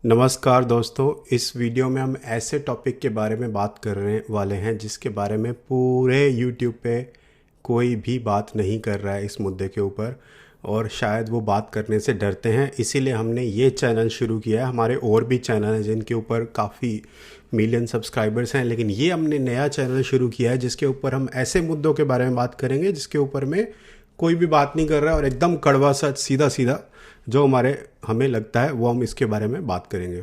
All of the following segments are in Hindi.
नमस्कार दोस्तों। इस वीडियो में हम ऐसे टॉपिक के बारे में बात करने वाले हैं जिसके बारे में पूरे यूट्यूब पे कोई भी बात नहीं कर रहा है इस मुद्दे के ऊपर, और शायद वो बात करने से डरते हैं। इसीलिए हमने ये चैनल शुरू किया है। हमारे और भी चैनल हैं जिनके ऊपर काफ़ी मिलियन सब्सक्राइबर्स हैं, लेकिन ये हमने नया चैनल शुरू किया है जिसके ऊपर हम ऐसे मुद्दों के बारे में बात करेंगे जिसके ऊपर में कोई भी बात नहीं कर रहा है, और एकदम कड़वा सच, सीधा सीधा जो हमें लगता है वो हम इसके बारे में बात करेंगे।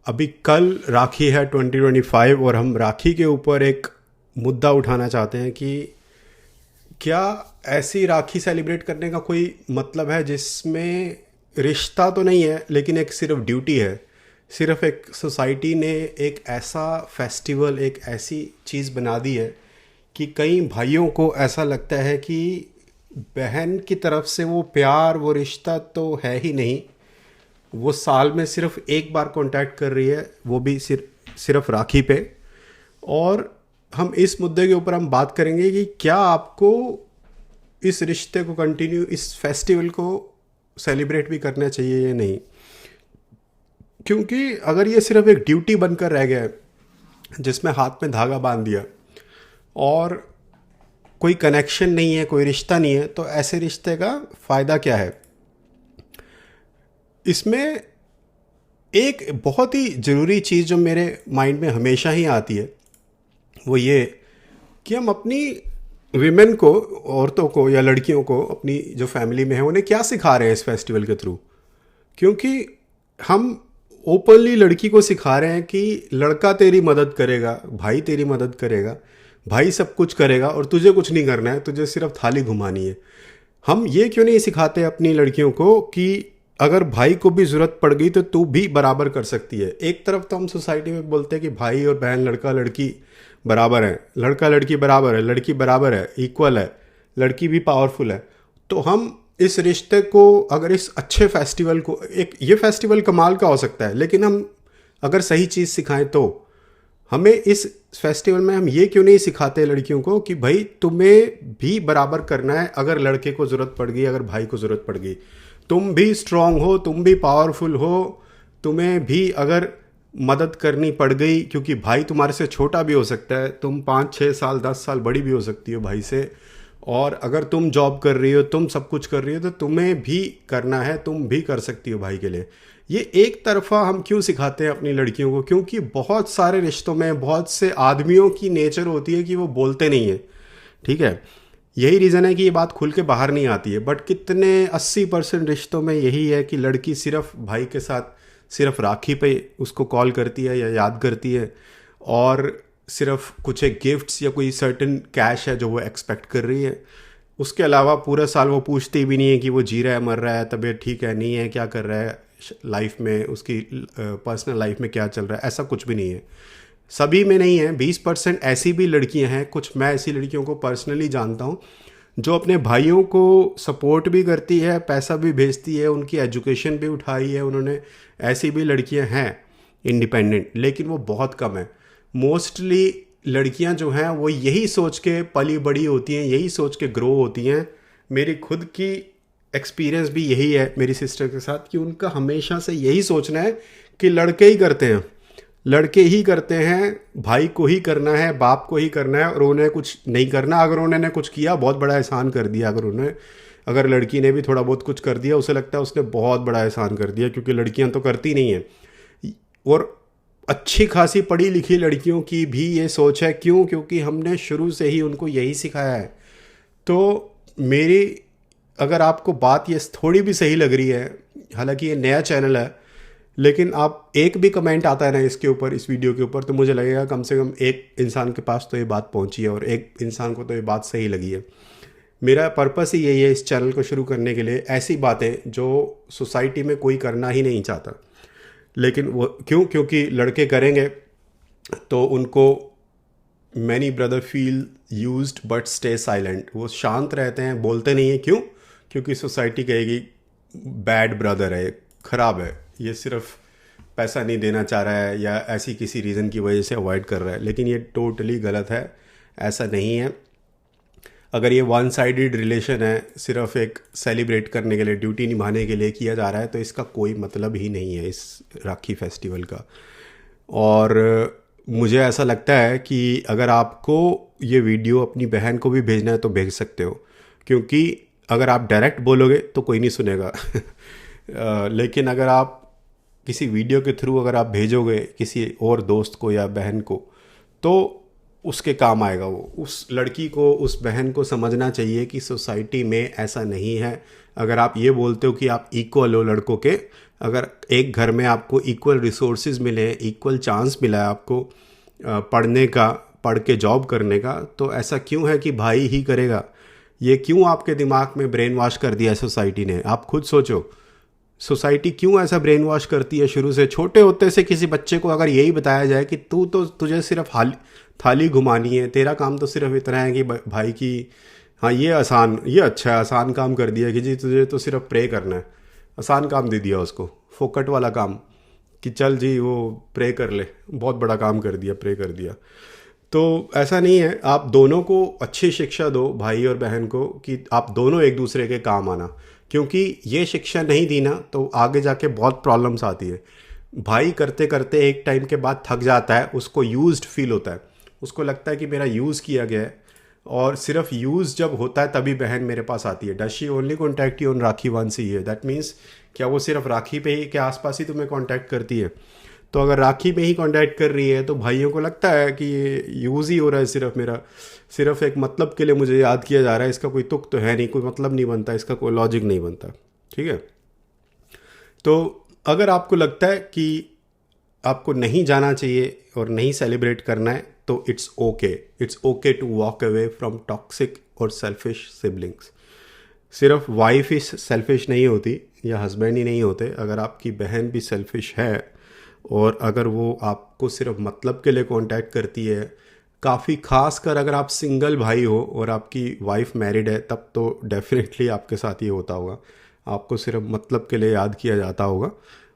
अभी कल राखी है 2025, और हम राखी के ऊपर एक मुद्दा उठाना चाहते हैं कि क्या ऐसी राखी सेलिब्रेट करने का कोई मतलब है जिसमें रिश्ता तो नहीं है लेकिन एक सिर्फ ड्यूटी है। सिर्फ एक सोसाइटी ने एक ऐसा फेस्टिवल, एक ऐसी चीज़ बना दी है कि कई भाइयों को ऐसा लगता है कि बहन की तरफ से वो प्यार, वो रिश्ता तो है ही नहीं। वो साल में सिर्फ एक बार कांटेक्ट कर रही है, वो भी सिर्फ राखी पे। और हम इस मुद्दे के ऊपर हम बात करेंगे कि क्या आपको इस रिश्ते को कंटिन्यू, इस फेस्टिवल को सेलिब्रेट भी करना चाहिए या नहीं। क्योंकि अगर ये सिर्फ एक ड्यूटी बनकर रह गया है जिसमें हाथ में धागा बांध दिया और कोई कनेक्शन नहीं है, कोई रिश्ता नहीं है, तो ऐसे रिश्ते का फ़ायदा क्या है। इसमें एक बहुत ही ज़रूरी चीज़ जो मेरे माइंड में हमेशा ही आती है वो ये कि हम अपनी विमेन को, औरतों को या लड़कियों को, अपनी जो फैमिली में है उन्हें क्या सिखा रहे हैं इस फेस्टिवल के थ्रू। क्योंकि हम ओपनली लड़की को सिखा रहे हैं कि लड़का तेरी मदद करेगा, भाई तेरी मदद करेगा, भाई सब कुछ करेगा और तुझे कुछ नहीं करना है, तुझे सिर्फ थाली घुमानी है। हम ये क्यों नहीं सिखाते अपनी लड़कियों को कि अगर भाई को भी ज़रूरत पड़ गई तो तू भी बराबर कर सकती है। एक तरफ तो हम सोसाइटी में बोलते हैं कि भाई और बहन, लड़का लड़की बराबर है, लड़का लड़की बराबर है, लड़की बराबर है, इक्वल है, लड़की भी पावरफुल है। तो हम इस रिश्ते को, अगर इस अच्छे फेस्टिवल को, एक ये फेस्टिवल कमाल का हो सकता है, लेकिन हम अगर सही चीज़ सिखाएं तो हमें इस फेस्टिवल में हम ये क्यों नहीं सिखाते लड़कियों को कि भाई तुम्हें भी बराबर करना है। अगर लड़के को ज़रूरत पड़ गई, अगर भाई को ज़रूरत पड़ गई, तुम भी स्ट्रांग हो, तुम भी पावरफुल हो, तुम्हें भी अगर मदद करनी पड़ गई, क्योंकि भाई तुम्हारे से छोटा भी हो सकता है, तुम 5-6 साल 10 साल बड़ी भी हो सकती हो भाई से, और अगर तुम जॉब कर रही हो, तुम सब कुछ कर रही हो, तो तुम्हें भी करना है, तुम भी कर सकती हो भाई के लिए। ये एक तरफा हम क्यों सिखाते हैं अपनी लड़कियों को? क्योंकि बहुत सारे रिश्तों में बहुत से आदमियों की नेचर होती है कि वो बोलते नहीं है, ठीक है। यही रीज़न है कि ये बात खुल के बाहर नहीं आती है। बट कितने 80% रिश्तों में यही है कि लड़की सिर्फ भाई के साथ सिर्फ राखी पे उसको कॉल करती है या याद करती है, और सिर्फ कुछ एक गिफ्ट्स या कोई सर्टेन कैश है जो वो एक्सपेक्ट कर रही है। उसके अलावा पूरा साल वो पूछती भी नहीं है कि वो जी रहा है, मर रहा है, तबीयत ठीक है नहीं है, क्या कर रहा है लाइफ में, उसकी पर्सनल लाइफ में क्या चल रहा है, ऐसा कुछ भी नहीं है। सभी में नहीं है, 20% ऐसी भी लड़कियां हैं, कुछ मैं ऐसी लड़कियों को पर्सनली जानता हूँ जो अपने भाइयों को सपोर्ट भी करती है, पैसा भी भेजती है, उनकी एजुकेशन भी उठाई है उन्होंने। ऐसी भी लड़कियां हैं इंडिपेंडेंट, लेकिन वो बहुत कम है। मोस्टली लड़कियां जो हैं वो यही सोच के पली बड़ी होती हैं, यही सोच के ग्रो होती हैं। मेरी खुद की एक्सपीरियंस भी यही है मेरी सिस्टर के साथ कि उनका हमेशा से यही सोचना है कि लड़के ही करते हैं, लड़के ही करते हैं, भाई को ही करना है, बाप को ही करना है, और उन्हें कुछ नहीं करना। अगर उन्होंने कुछ किया, बहुत बड़ा एहसान कर दिया। अगर लड़की ने भी थोड़ा बहुत कुछ कर दिया, उसे लगता है उसने बहुत बड़ा एहसान कर दिया, क्योंकि लड़कियां तो करती नहीं हैं। और अच्छी खासी पढ़ी लिखी लड़कियों की भी ये सोच है। क्यों? क्योंकि हमने शुरू से ही उनको यही सिखाया है। तो मेरी, अगर आपको बात ये थोड़ी भी सही लग रही है, हालांकि ये नया चैनल है, लेकिन आप एक भी कमेंट आता है ना इसके ऊपर, इस वीडियो के ऊपर, तो मुझे लगेगा कम से कम एक इंसान के पास तो ये बात पहुंची है और एक इंसान को तो ये बात सही लगी है। मेरा पर्पस ही यही है इस चैनल को शुरू करने के लिए, ऐसी बातें जो सोसाइटी में कोई करना ही नहीं चाहता, लेकिन वो क्यों? क्योंकि लड़के करेंगे तो उनको many brother feel used but stay silent. वो शांत रहते हैं, बोलते नहीं है। क्यों? क्योंकि सोसाइटी कहेगी बैड ब्रदर है, ख़राब है, ये सिर्फ पैसा नहीं देना चाह रहा है या ऐसी किसी रीज़न की वजह से अवॉइड कर रहा है। लेकिन ये टोटली गलत है, ऐसा नहीं है। अगर ये वन साइडेड रिलेशन है, सिर्फ एक सेलिब्रेट करने के लिए, ड्यूटी निभाने के लिए किया जा रहा है, तो इसका कोई मतलब ही नहीं है इस राखी फेस्टिवल का। और मुझे ऐसा लगता है कि अगर आपको ये वीडियो अपनी बहन को भी भेजना है तो भेज सकते हो, क्योंकि अगर आप डायरेक्ट बोलोगे तो कोई नहीं सुनेगा लेकिन अगर आप किसी वीडियो के थ्रू अगर आप भेजोगे किसी और दोस्त को या बहन को, तो उसके काम आएगा वो। उस लड़की को, उस बहन को समझना चाहिए कि सोसाइटी में ऐसा नहीं है। अगर आप ये बोलते हो कि आप इक्वल हो लड़कों के, अगर एक घर में आपको इक्वल रिसोर्सेज मिले, इक्वल चांस मिला है आपको पढ़ने का, पढ़ के जॉब करने का, तो ऐसा क्यों है कि भाई ही करेगा? ये क्यों आपके दिमाग में ब्रेन वॉश कर दिया है सोसाइटी ने? आप खुद सोचो, सोसाइटी क्यों ऐसा ब्रेन वॉश करती है शुरू से? छोटे होते से किसी बच्चे को अगर यही बताया जाए कि तुझे सिर्फ थाली घुमानी है, तेरा काम तो सिर्फ इतना है कि भाई की, हाँ ये आसान, ये अच्छा है, आसान काम कर दिया कि जी तुझे तो सिर्फ प्रे करना है, आसान काम दे दिया उसको, फोकट वाला काम कि चल जी वो प्रे कर ले, बहुत बड़ा काम कर दिया, प्रे कर दिया। तो ऐसा नहीं है। आप दोनों को अच्छी शिक्षा दो, भाई और बहन को, कि आप दोनों एक दूसरे के काम आना, क्योंकि ये शिक्षा नहीं दी ना तो आगे जाके बहुत प्रॉब्लम्स आती है। भाई करते करते एक टाइम के बाद थक जाता है, उसको यूज्ड फील होता है, उसको लगता है कि मेरा यूज़ किया गया है, और सिर्फ यूज़ जब होता है तभी बहन मेरे पास आती है। Does she only contact you on Rakhi once a year? That means क्या वो सिर्फ राखी पे ही के आसपास ही तुम्हें कांटेक्ट करती है? तो अगर राखी में ही कांटेक्ट कर रही है तो भाइयों को लगता है कि ये यूज़ ही हो रहा है सिर्फ मेरा, सिर्फ एक मतलब के लिए मुझे याद किया जा रहा है, इसका कोई तुक तो है नहीं, कोई मतलब नहीं बनता, इसका कोई लॉजिक नहीं बनता। ठीक है, तो अगर आपको लगता है कि आपको नहीं जाना चाहिए और नहीं सेलिब्रेट करना है, तो it's okay to walk away from toxic और सेल्फिश सिबलिंग्स। सिर्फ वाइफ ही सेल्फिश नहीं होती या हस्बैंड ही नहीं होते, अगर आपकी बहन भी सेल्फिश है और अगर वो आपको सिर्फ मतलब के लिए कांटेक्ट करती है, काफ़ी खास कर अगर आप सिंगल भाई हो और आपकी वाइफ मैरिड है, तब तो डेफिनेटली आपके साथ ये होता होगा, आपको सिर्फ मतलब के लिए याद किया जाता होगा,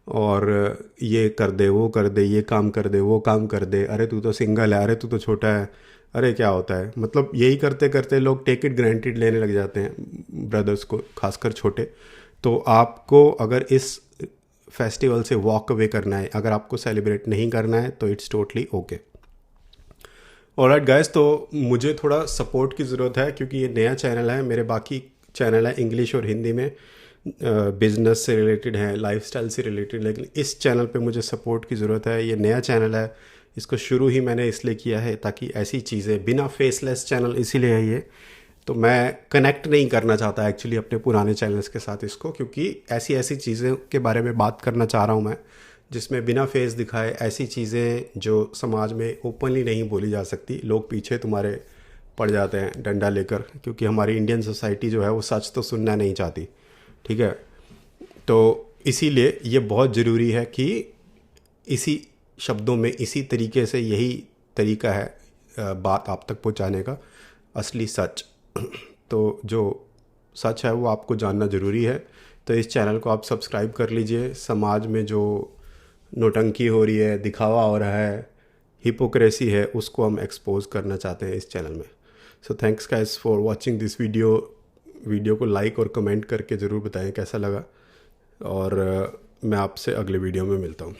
और ये कर दे, वो कर दे, ये काम कर दे, वो काम कर दे, अरे तू तो सिंगल है, अरे तू तो छोटा है, अरे क्या होता है, मतलब यही करते करते लोग टेक इट ग्रांटेड लेने लग जाते हैं ब्रदर्स को, खासकर छोटे। तो आपको अगर इस फेस्टिवल से वॉक अवे करना है, अगर आपको सेलिब्रेट नहीं करना है, तो it's totally okay. Alright guys, तो मुझे थोड़ा सपोर्ट की ज़रूरत है, क्योंकि ये नया चैनल है। मेरे बाकी चैनल है इंग्लिश और हिंदी में, बिजनेस से रिलेटेड है, लाइफस्टाइल से रिलेटेड, लेकिन इस चैनल पे मुझे सपोर्ट की ज़रूरत है। ये नया चैनल है, इसको शुरू ही मैंने इसलिए किया है ताकि ऐसी चीज़ें, बिना फेसलेस चैनल इसीलिए है ये, तो मैं कनेक्ट नहीं करना चाहता एक्चुअली अपने पुराने चैनल्स के साथ इसको, क्योंकि ऐसी ऐसी चीज़ें के बारे में बात करना चाह रहा हूँ मैं, जिसमें बिना फेस दिखाए ऐसी चीज़ें जो समाज में ओपनली नहीं बोली जा सकती। लोग पीछे तुम्हारे पड़ जाते हैं डंडा लेकर, क्योंकि हमारी इंडियन सोसाइटी जो है वो सच तो सुनना नहीं चाहती। ठीक है, तो इसीलिए ये बहुत ज़रूरी है कि इसी शब्दों में, इसी तरीके से, यही तरीका है बात आप तक पहुंचाने का, असली सच। तो जो सच है वो आपको जानना ज़रूरी है। तो इस चैनल को आप सब्सक्राइब कर लीजिए। समाज में जो नोटंकी हो रही है, दिखावा हो रहा है, हिपोक्रेसी है, उसको हम एक्सपोज करना चाहते हैं इस चैनल में। So thanks guys for watching this video को लाइक और कमेंट करके ज़रूर बताएं कैसा लगा, और मैं आपसे अगले वीडियो में मिलता हूँ।